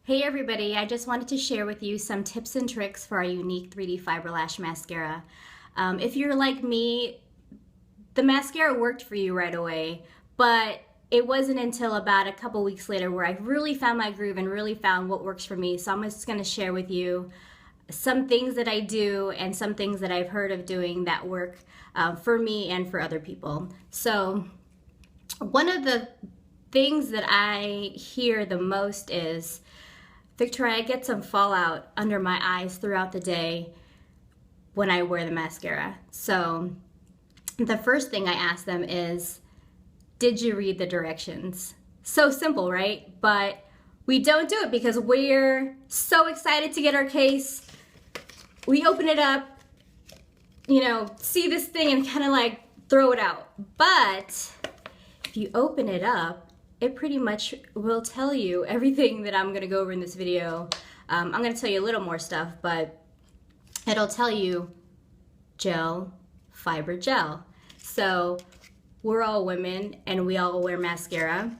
Hey everybody, I just wanted to share with you some tips and tricks for our Younique 3D Fiber Lash Mascara. If you're like me, the mascara worked for you right away, but it wasn't until about a couple weeks later where I really found my groove and really found what works for me. So I'm just going to share with you some things that I do and some things that I've heard of doing that work for me and for other people. So one of the things that I hear the most is, Victoria, I get some fallout under my eyes throughout the day when I wear the mascara. So the first thing I ask them is, did you read the directions? So simple, right? But we don't do it because we're so excited to get our case. We open it up, see this thing and kind of like throw it out. But if you open it up, it pretty much will tell you everything that I'm going to go over in this video. I'm going to tell you a little more stuff, but it'll tell you gel, fiber gel. So we're all women and we all wear mascara.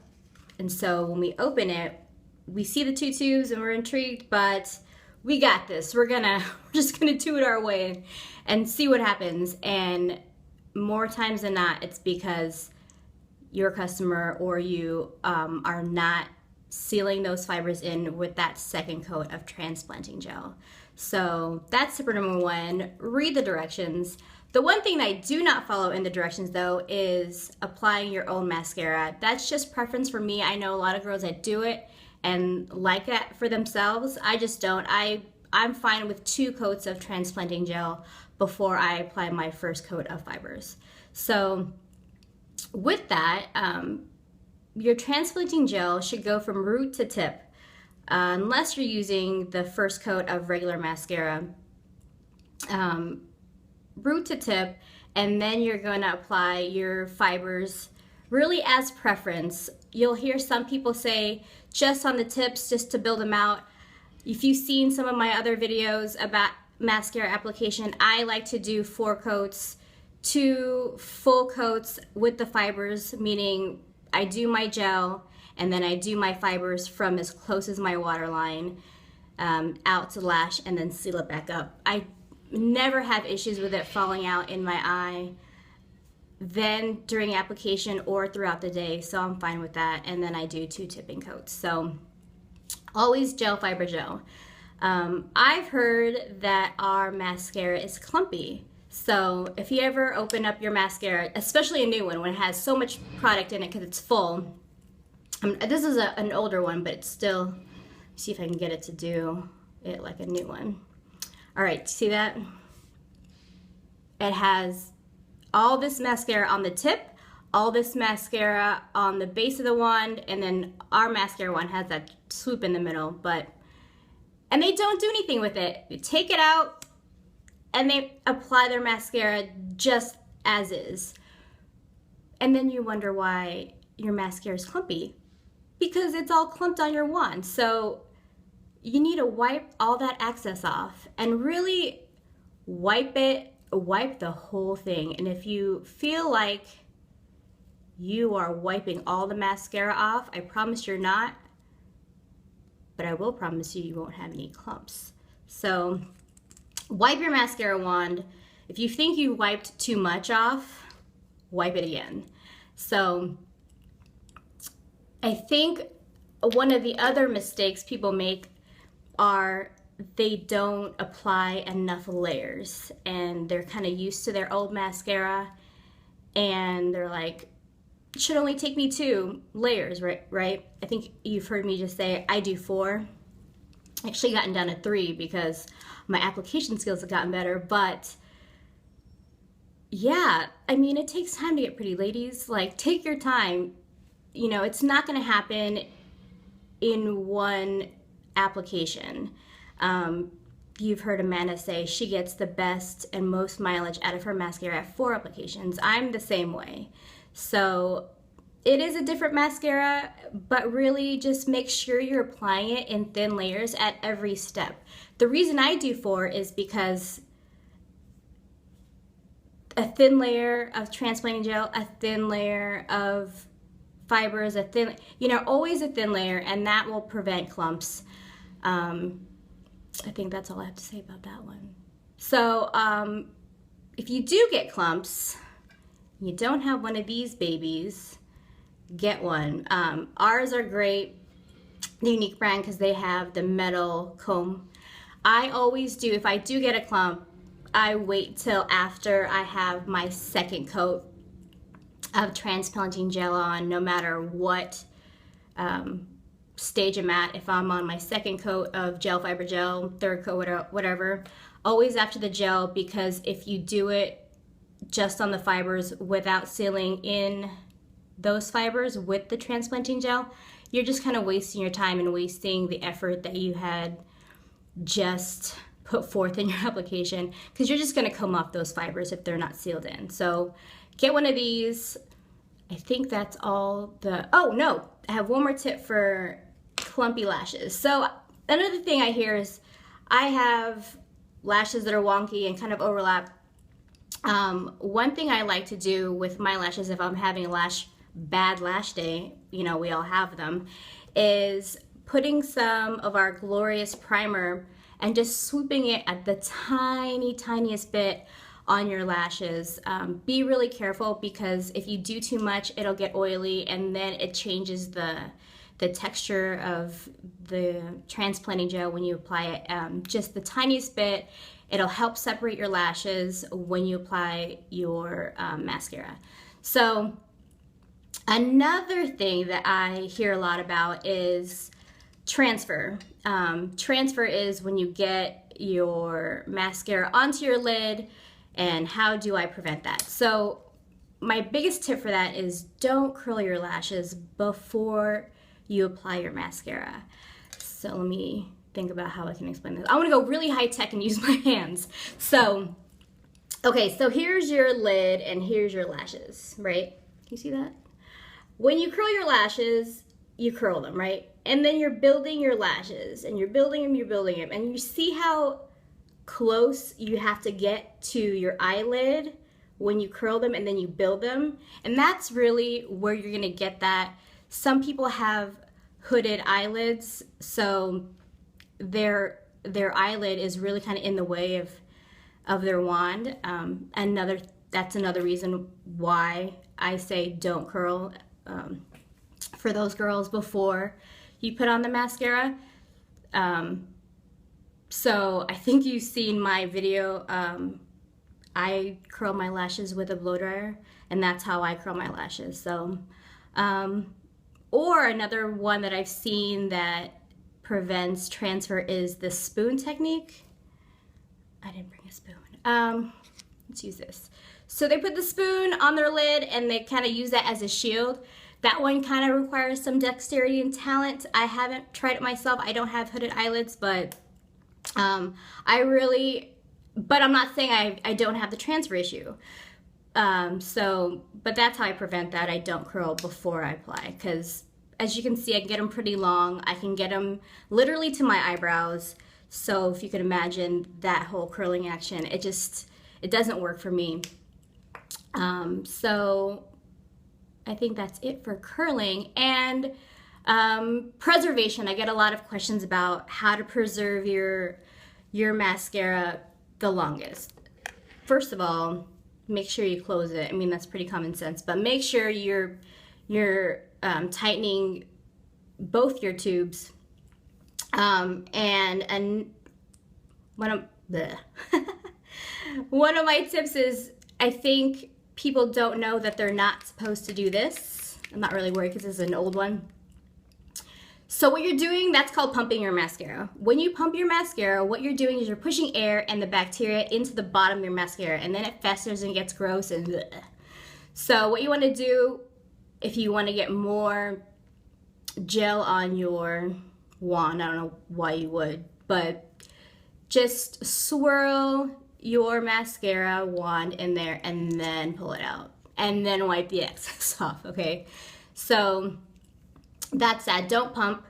And so when we open it, we see the two tubes and we're intrigued, but we got this. We're just going to do it our way and see what happens. And more times than not, it's because your customer or you are not sealing those fibers in with that second coat of transplanting gel. So that's tip number one, read the directions. The one thing that I do not follow in the directions though is applying your own mascara. That's just preference for me. I know a lot of girls that do it and like that for themselves. I just don't. I'm fine with 2 coats of transplanting gel before I apply my first coat of fibers. So with that, your transplanting gel should go from root to tip, unless you're using the first coat of regular mascara. Root to tip, and then you're going to apply your fibers really as preference. You'll hear some people say just on the tips, just to build them out. If you've seen some of my other videos about mascara application, I like to do 4 coats, 2 full coats with the fibers, meaning I do my gel and then I do my fibers from as close as my waterline out to the lash and then seal it back up. I never have issues with it falling out in my eye then during application or throughout the day, so I'm fine with that. And then I do 2 tipping coats. So always gel, fiber, gel. I've heard that our mascara is clumpy. So if you ever open up your mascara, especially a new one when it has so much product in it because it's full, this is an older one, but it's still, see if I can get it to do it like a new one. All right, see that? It has all this mascara on the tip, all this mascara on the base of the wand, and then our mascara one has that swoop in the middle, and they don't do anything with it. You take it out, and they apply their mascara just as is. And then you wonder why your mascara is clumpy. Because it's all clumped on your wand. So you need to wipe all that excess off and really wipe the whole thing. And if you feel like you are wiping all the mascara off, I promise you're not, but I will promise you won't have any clumps. So wipe your mascara wand. If you think you wiped too much off, wipe it again. So I think one of the other mistakes people make are they don't apply enough layers, and they're kind of used to their old mascara and they're like, it should only take me 2 layers, right? I think you've heard me just say I do 4. Actually gotten down to 3 because my application skills have gotten better, but yeah, I mean, it takes time to get pretty, ladies. Like, take your time. It's not going to happen in one application. You've heard Amanda say she gets the best and most mileage out of her mascara at 4 applications. I'm the same way. So it is a different mascara, but really just make sure you're applying it in thin layers at every step. The reason I do 4 is because a thin layer of transplanting gel, a thin layer of fibers, always a thin layer, and that will prevent clumps. I think that's all I have to say about that one. So if you do get clumps, you don't have one of these babies, get one. Ours are great, the Younique brand, because they have the metal comb. I always do, if I do get a clump, I wait till after I have my second coat of transplanting gel on, no matter what stage I'm at. If I'm on my second coat of gel fiber gel, third coat, whatever, always after the gel, because if you do it just on the fibers without sealing in those fibers with the transplanting gel, you're just kind of wasting your time and wasting the effort that you had just put forth in your application, because you're just going to comb off those fibers if they're not sealed in. So get one of these. I think that's all the, oh no, I have one more tip for clumpy lashes. So another thing I hear is I have lashes that are wonky and kind of overlap. One thing I like to do with my lashes, if I'm having a bad lash day, you know, we all have them, is putting some of our glorious primer and just swooping it at the tiniest bit on your lashes. Be really careful, because if you do too much, it'll get oily, and then it changes the texture of the transplanting gel when you apply it. Just the tiniest bit. It'll help separate your lashes when you apply your mascara. So another thing that I hear a lot about is transfer. Transfer is when you get your mascara onto your lid, and how do I prevent that? So my biggest tip for that is don't curl your lashes before you apply your mascara. So let me think about how I can explain this. I want to go really high tech and use my hands. So, okay, so here's your lid and here's your lashes, right? You see that? When you curl your lashes, you curl them, right? And then you're building your lashes, and you're building them, and you see how close you have to get to your eyelid when you curl them and then you build them. And that's really where you're gonna get that. Some people have hooded eyelids, so their eyelid is really kind of in the way of their wand. That's another reason why I say don't curl for those girls before you put on the mascara. So I think you've seen my video. I curl my lashes with a blow dryer, and that's how I curl my lashes. So, or another one that I've seen that prevents transfer is the spoon technique. I didn't bring a spoon. Let's use this. So they put the spoon on their lid and they kind of use that as a shield. That one kind of requires some dexterity and talent. I haven't tried it myself. I don't have hooded eyelids, but but I'm not saying I don't have the transfer issue. But that's how I prevent that. I don't curl before I apply, because as you can see, I can get them pretty long. I can get them literally to my eyebrows. So if you can imagine that whole curling action, it doesn't work for me. So I think that's it for curling. And preservation. I get a lot of questions about how to preserve your mascara the longest. First of all, make sure you close it. I mean, that's pretty common sense, but make sure you're tightening both your tubes. And one of my tips is, I think people don't know that they're not supposed to do this. I'm not really worried because this is an old one. So what you're doing, that's called pumping your mascara. When you pump your mascara, what you're doing is you're pushing air and the bacteria into the bottom of your mascara, and then it festers and gets gross and bleh. So what you want to do, if you want to get more gel on your wand, I don't know why you would, but just swirl your mascara wand in there and then pull it out and then wipe the excess off, okay? So that's that. Don't pump,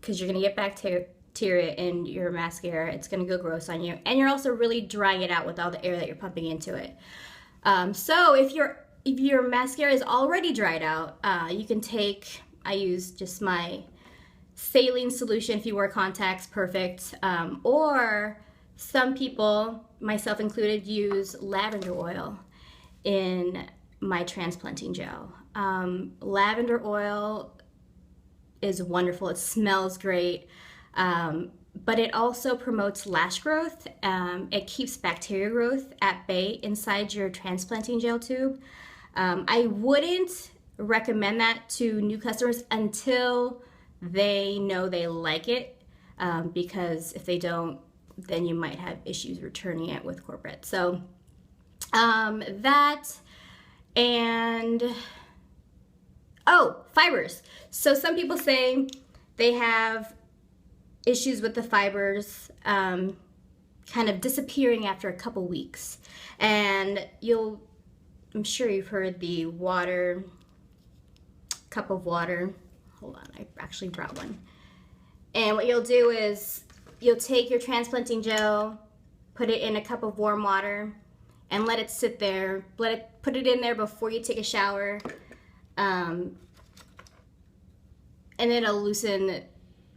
because you're gonna get bacteria in your mascara. It's gonna go gross on you, and you're also really drying it out with all the air that you're pumping into it. So if your mascara is already dried out, you can take, I use just my saline solution if you wear contacts, perfect. Or some people, myself included, use lavender oil in my transplanting gel. Lavender oil is wonderful. It smells great, but it also promotes lash growth. It keeps bacteria growth at bay inside your transplanting gel tube. I wouldn't recommend that to new customers until they know they like it, because if they don't, then you might have issues returning it with corporate. So that, and fibers. So some people say they have issues with the fibers kind of disappearing after a couple weeks. And I'm sure you've heard the cup of water. Hold on, I actually brought one. And what you'll do is you'll take your transplanting gel, put it in a cup of warm water, and let it sit there. Put it in there before you take a shower, and it'll loosen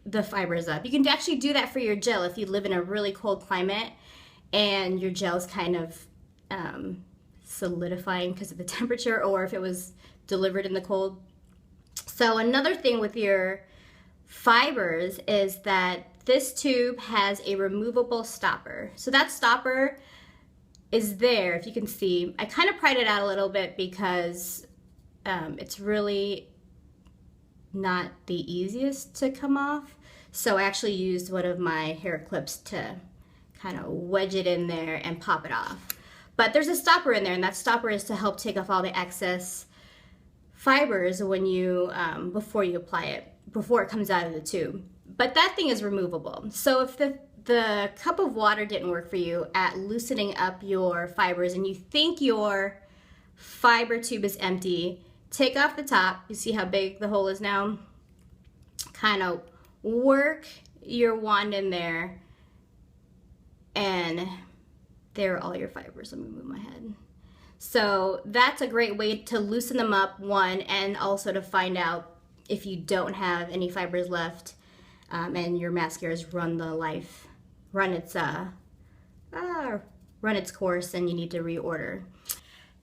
the fibers up. You can actually do that for your gel if you live in a really cold climate and your gel's kind of solidifying because of the temperature, or if it was delivered in the cold. So another thing with your fibers is that this tube has a removable stopper. So that stopper is there, if you can see. I kind of pried it out a little bit because it's really not the easiest to come off. So I actually used one of my hair clips to kind of wedge it in there and pop it off. But there's a stopper in there, and that stopper is to help take off all the excess fibers when you before you apply it, before it comes out of the tube. But that thing is removable. So if the cup of water didn't work for you at loosening up your fibers and you think your fiber tube is empty, take off the top. You see how big the hole is now? Kind of work your wand in there, and there are all your fibers. Let me move my head. So that's a great way to loosen them up, one, and also to find out if you don't have any fibers left, and your mascara's run its course and you need to reorder.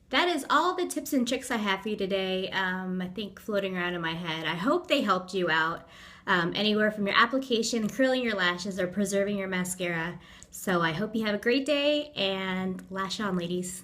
That is all the tips and tricks I have for you today, I think floating around in my head. I hope they helped you out, anywhere from your application, curling your lashes, or preserving your mascara. So I hope you have a great day, and lash on, ladies.